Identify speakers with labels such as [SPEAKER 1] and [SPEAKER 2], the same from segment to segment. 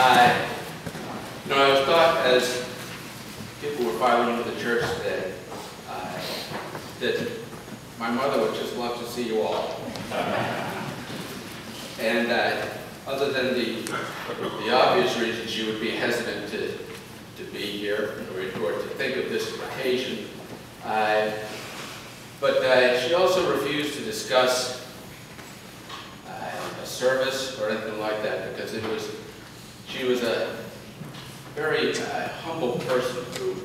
[SPEAKER 1] I was taught as people were filing into the church today that my mother would just love to see you all. And other than the obvious reason she would be hesitant to be here or to think of this occasion, but she also refused to discuss a service or anything like that because she was a very humble person who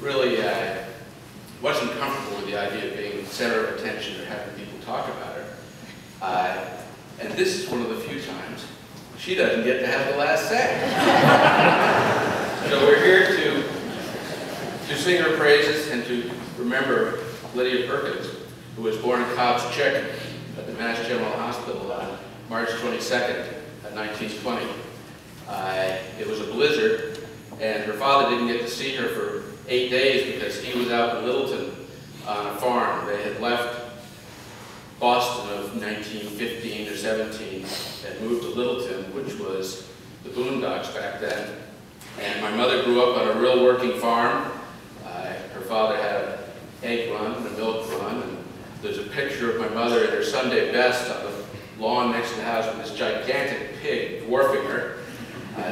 [SPEAKER 1] really wasn't comfortable with the idea of being the center of attention or having people talk about her. And this is one of the few times she doesn't get to have the last say. So we're here to sing her praises and to remember Lydia Perkins, who was born in Cobb's Check at the Mass General Hospital on March 22nd, 1920. It was a blizzard, and her father didn't get to see her for 8 days because he was out in Littleton on a farm. They had left Boston of 1915 or 17 and moved to Littleton, which was the boondocks back then. And my mother grew up on a real working farm. Her father had an egg run and a milk run, and there's a picture of my mother in her Sunday best on the lawn next to the house with this gigantic pig dwarfing her.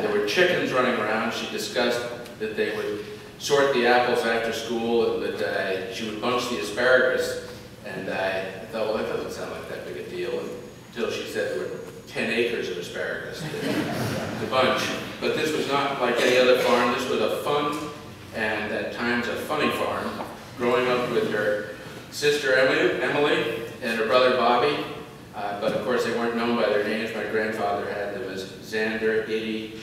[SPEAKER 1] There were chickens running around. She discussed that they would sort the apples after school and that she would bunch the asparagus. And I thought, well, that doesn't sound like that big a deal, until she said there were 10 acres of asparagus to bunch. But this was not like any other farm. This was a fun and at times a funny farm. Growing up with her sister Emily and her brother Bobby, but of course they weren't known by their names. My grandfather had them as Xander, Edie,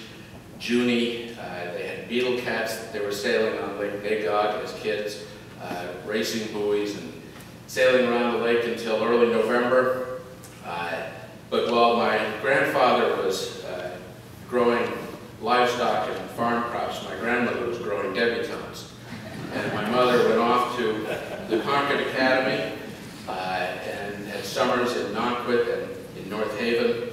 [SPEAKER 1] Junie. They had beetle cats that they were sailing on Lake Magog as kids, racing buoys and sailing around the lake until early November. But while my grandfather was growing livestock and farm crops, my grandmother was growing debutantes. And my mother went off to the Concord Academy and had summers in Nonquit and in North Haven.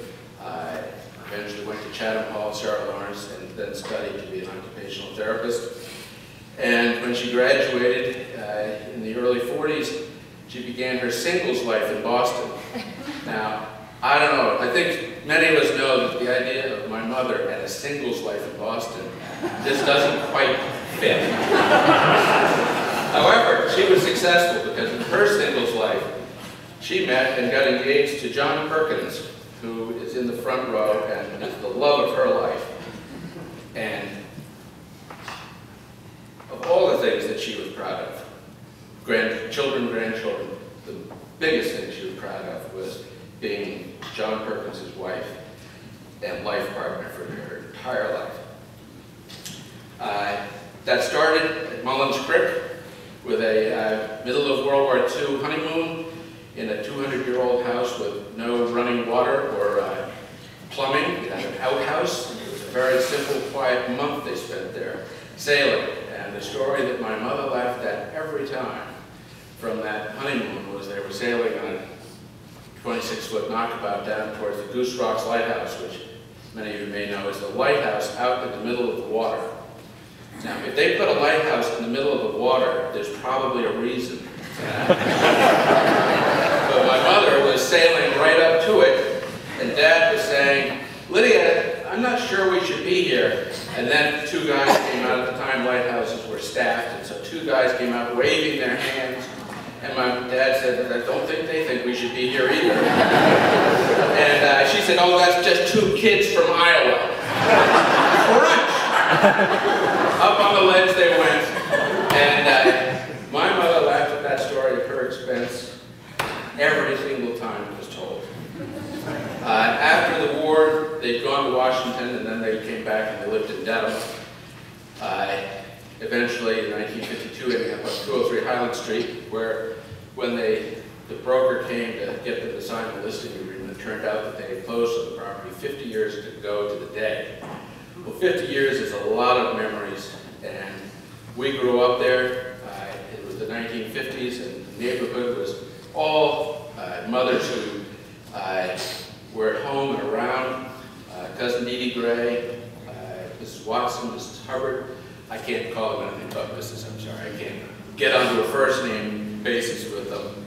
[SPEAKER 1] Eventually went to Chatham Hall, Sarah Lawrence, and then studied to be an occupational therapist. And when she graduated in the early 40s, she began her singles life in Boston. Now, I don't know, I think many of us know that the idea of my mother and a singles life in Boston just doesn't quite fit. However, she was successful because in her singles life, she met and got engaged to John Perkins, who is in the front row and is the love of her life. And of all the things that she was proud of, grandchildren, the biggest thing she was proud of was being John Perkins' wife and life partner for her entire life. That started at Mullins Creek with a middle of World War II honeymoon in a 200-year-old house with no running water or plumbing. It had an outhouse. It was a very simple, quiet month they spent there sailing. And the story that my mother laughed at every time from that honeymoon was they were sailing on a 26-foot knockabout down towards the Goose Rocks Lighthouse, which many of you may know is the lighthouse out in the middle of the water. Now, if they put a lighthouse in the middle of the water, there's probably a reason for that. But my mother was sailing right up to it, and Dad was saying, "Lydia, I'm not sure we should be here." And then two guys came out. At the time, lighthouses were staffed, and so two guys came out waving their hands. And my dad said, "I don't think they think we should be here either." And she said, "Oh, that's just two kids from Iowa." Crunch! Up on the ledge they went. And my mother laughed at that story at her expense every single time it was told. After the war, they'd gone to Washington, and then they came back and they lived in Dedham. Eventually, in 1952, ending up on 203 Highland Street, where when the broker came to get them to sign the listing agreement, it turned out that they had closed on the property 50 years to go to the day. Well, 50 years is a lot of memories, and we grew up there. It was the 1950s, and the neighborhood was all mothers who were at home and around. Cousin Dee Dee Gray, Mrs. Watson, Mrs. Hubbard. I can't call them anything but Mrs. I'm sorry, I can't get onto a first name basis with them.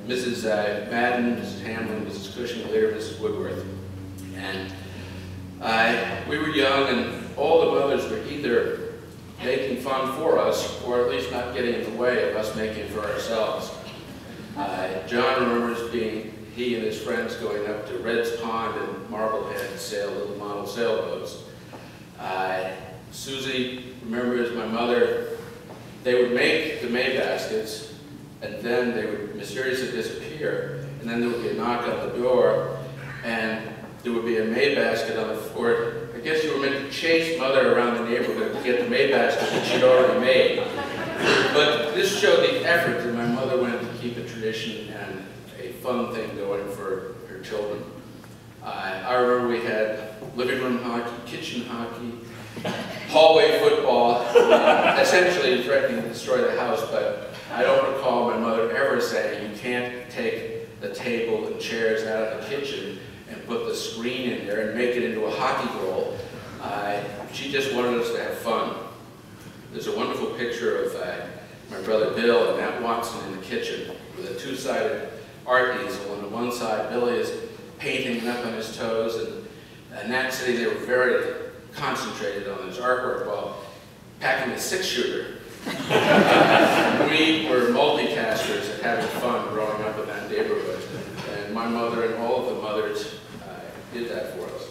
[SPEAKER 1] Mrs. Madden, Mrs. Hamlin, Mrs. Cushing, later Mrs. Woodworth. And we were young, and all the mothers were either making fun for us, or at least not getting in the way of us making it for ourselves. John remembers he and his friends going up to Red's Pond and Marblehead to sail little model sailboats. Susie remembers my mother. They would make the May baskets, and then they would mysteriously disappear, and then there would be a knock on the door, and there would be a May basket on the floor. I guess you were meant to chase Mother around the neighborhood to get the May basket that she'd already made. But this showed the effort that my mother went to keep a tradition and a fun thing going for her children. I remember we had living room hockey, kitchen hockey, hallway football, essentially threatening to destroy the house, but I don't recall my mother ever saying, you can't take the table and chairs out of the kitchen and put the screen in there and make it into a hockey goal. She just wanted us to have fun. There's a wonderful picture of my brother Bill and Matt Watson in the kitchen with a two-sided art easel. On the one side, Billy is painting up on his toes, and Nat sitting there very concentrated on his artwork while packing a six-shooter. We were multitaskers and having fun growing up in that neighborhood, and my mother and all of the mothers did that for us.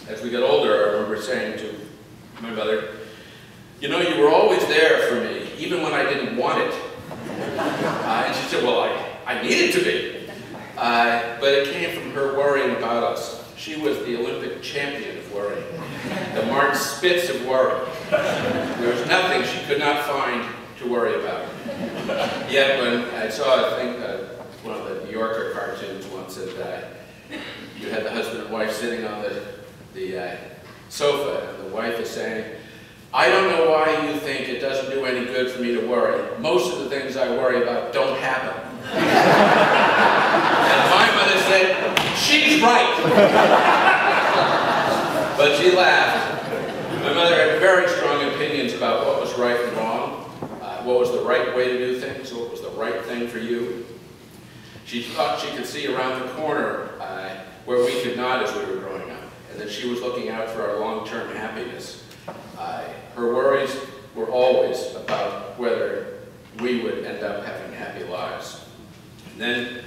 [SPEAKER 1] As we got older, I remember saying to my mother, you know, you were always there for me, even when I didn't want it. And she said, well, I needed to be. But it came from her worrying about us. She was the Olympic champion of worry, the Mark Spitz of worry. There was nothing she could not find to worry about. Yet when I saw, I think, one of the New Yorker cartoons once that you had the husband and wife sitting on the sofa, and the wife is saying, I don't know why you think it doesn't do any good for me to worry. Most of the things I worry about don't happen. And my mother said, she's right. But she laughed. My mother had very strong opinions about what was right and wrong, what was the right way to do things, what was the right thing for you. She thought she could see around the corner where we could not as we were growing up, and that she was looking out for our long-term happiness. Her worries were always about whether we would end up having happy lives. And then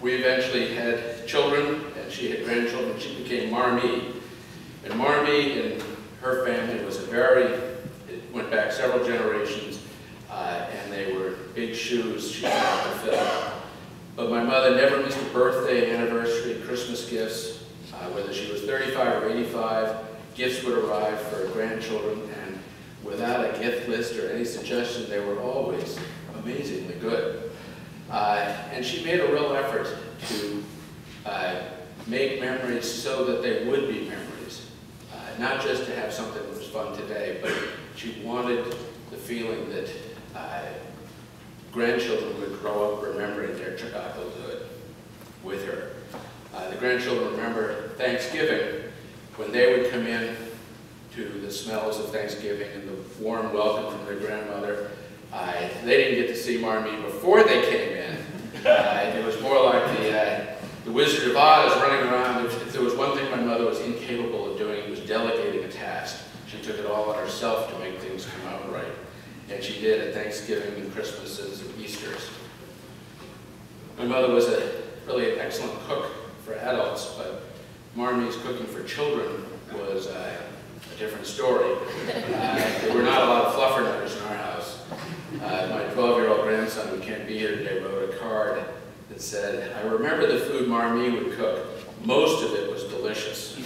[SPEAKER 1] we eventually had children, and she had grandchildren. She became Marmee. And Marmee and her family was it went back several generations, and they were big shoes she had to fill. But my mother never missed a birthday, anniversary, Christmas gifts. Whether she was 35 or 85, gifts would arrive for her grandchildren, and without a gift list or any suggestion, they were always amazingly good. And she made a real effort to make memories so that they would be memories. Not just to have something that was fun today, but she wanted the feeling that grandchildren would grow up remembering their childhood with her. The grandchildren remember Thanksgiving, when they would come in to the smells of Thanksgiving and the warm welcome from their grandmother. They didn't get to see Marmee before they came in. It was more like the Wizard of Oz running around. If there was one thing my mother was incapable of doing, it was delegating a task. She took it all on herself to make things come out right. And she did at Thanksgiving and Christmases and Easters. My mother was really an excellent cook for adults, but Marmee's cooking for children was a different story. There were not a lot of fluffernutters in our house. My 12-year-old grandson, who can't be here today, wrote a card that said, I remember the food Marmee would cook. Most of it was delicious.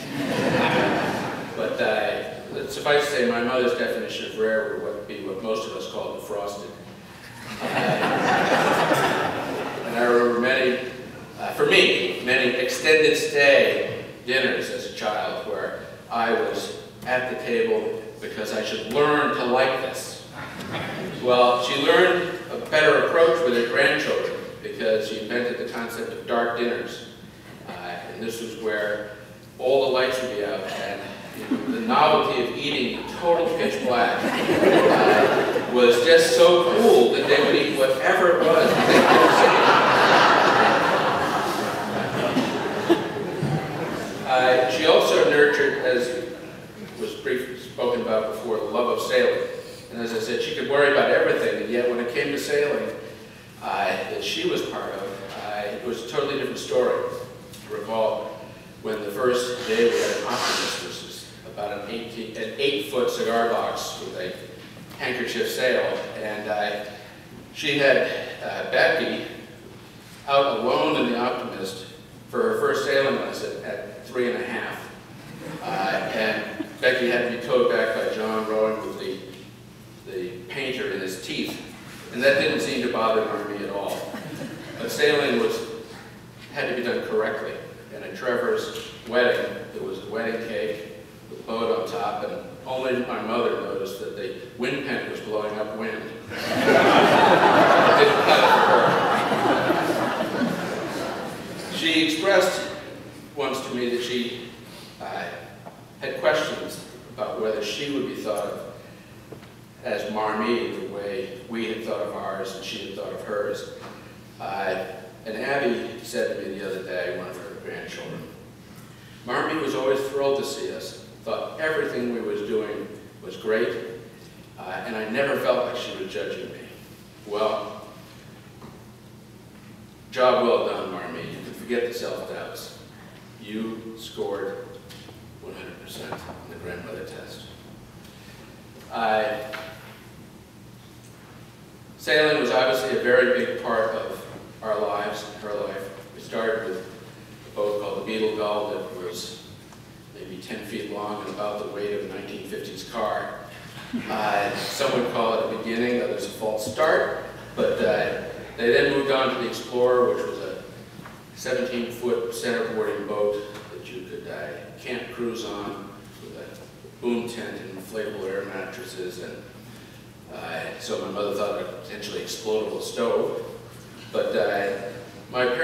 [SPEAKER 1] But suffice to say, my mother's definition of rare would be what most of us call defrosted. And I remember for me, many extended stay dinners as a child where I was at the table because I should learn to like this. Well, she learned a better approach with her grandchildren because she invented the concept of dark dinners. And this was where all the lights would be out, and the novelty of eating total pitch black was just so cool that they would eat whatever it was that they couldn't see. She also nurtured, as was briefly spoken about before, the love of sailing. And as I said, she could worry about everything, and yet when it came to sailing that she was part of, it was a totally different story. I recall when the first day we had an optimist, which was about an 8-foot cigar box with a handkerchief sail, and she had Becky out alone in the Optimist for her first sailing lesson at 3½. And Becky had to be towed back by John rowing with the painter in his teeth, and that didn't seem to bother me at all. But sailing had to be done correctly. And at Trevor's wedding, there was a wedding cake with a boat on top, and only my mother noticed that the wind pennant was blowing upwind. It didn't cut it for her. She expressed once to me that she had questions about whether she would be thought of as Marmee the way we had thought of ours and she had thought of hers. And Abby said to me the other day, one of her grandchildren, Marmee was always thrilled to see us, thought everything we was doing was great, and I never felt like she was judging me. Well, job well done, Marmee. You can forget the self-doubts. You scored 100% on the grandmother test. Sailing was obviously a very big part of our lives, her life. We started with a boat called the Beetle Gull that was maybe 10 feet long and about the weight of a 1950s car. Some would call it a beginning, others a false start, but they then moved on to the Explorer, which was a 17-foot centerboarding boat that you could camp cruise on with a boom tent and inflatable air mattresses, and so my mother thought of a potentially explodable stove. But my parents